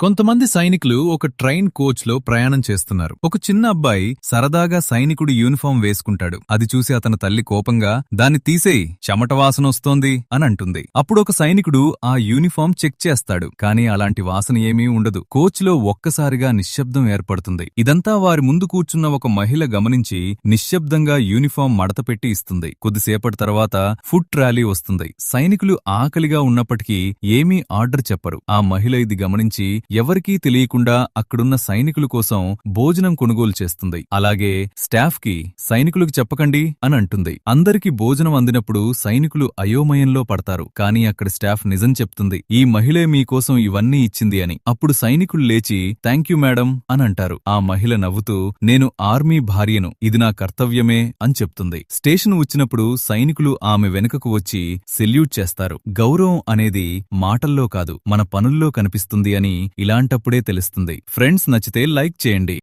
కొంతమంది సైనికులు ఒక ట్రైన్ కోచ్లో ప్రయాణం చేస్తున్నారు. ఒక చిన్న అబ్బాయి సరదాగా సైనికుడి యూనిఫామ్ వేసుకుంటాడు. అది చూసి అతని తల్లి కోపంగా దాన్ని తీసేయ్, చెమట వాసనొస్తోంది అని అంటుంది. అప్పుడు ఒక సైనికుడు ఆ యూనిఫామ్ చెక్ చేస్తాడు. కానీ అలాంటి వాసన ఏమీ ఉండదు. కోచ్లో ఒక్కసారిగా నిశ్శబ్దం ఏర్పడుతుంది. ఇదంతా వారి ముందు కూర్చున్న ఒక మహిళ గమనించి నిశ్శబ్దంగా యూనిఫామ్ మడతపెట్టి ఇస్తుంది. కొద్దిసేపటి తర్వాత ఫుడ్ ట్రాలీ వస్తుంది. సైనికులు ఆకలిగా ఉన్నప్పటికీ ఏమీ ఆర్డర్ చెప్పరు. ఆ మహిళ ఇది గమనించి ఎవరికీ తెలియకుండా అక్కడున్న సైనికుల కోసం భోజనం కొనుగోలు చేస్తుంది. అలాగే స్టాఫ్ కి సైనికులకు చెప్పకండి అని అంటుంది. అందరికి భోజనం అందినప్పుడు సైనికులు అయోమయంలో పడతారు. కానీ అక్కడ స్టాఫ్ నిజం చెప్తుంది, ఈ మహిళే మీకోసం ఇవన్నీ ఇచ్చింది అని. అప్పుడు సైనికులు లేచి థాంక్యూ మేడం అని అంటారు. ఆ మహిళ నవ్వుతూ నేను ఆర్మీ భార్యను, ఇది నా కర్తవ్యమే అని చెప్తుంది. స్టేషన్ వచ్చినప్పుడు సైనికులు ఆమె వెనుకకు వచ్చి సెల్యూట్ చేస్తారు. గౌరవం అనేది మాటల్లో కాదు, మన పనుల్లో కనిపిస్తుంది అని ఇలాంటప్పుడే తెలుస్తుంది. ఫ్రెండ్స్, నచ్చితే లైక్ చేయండి.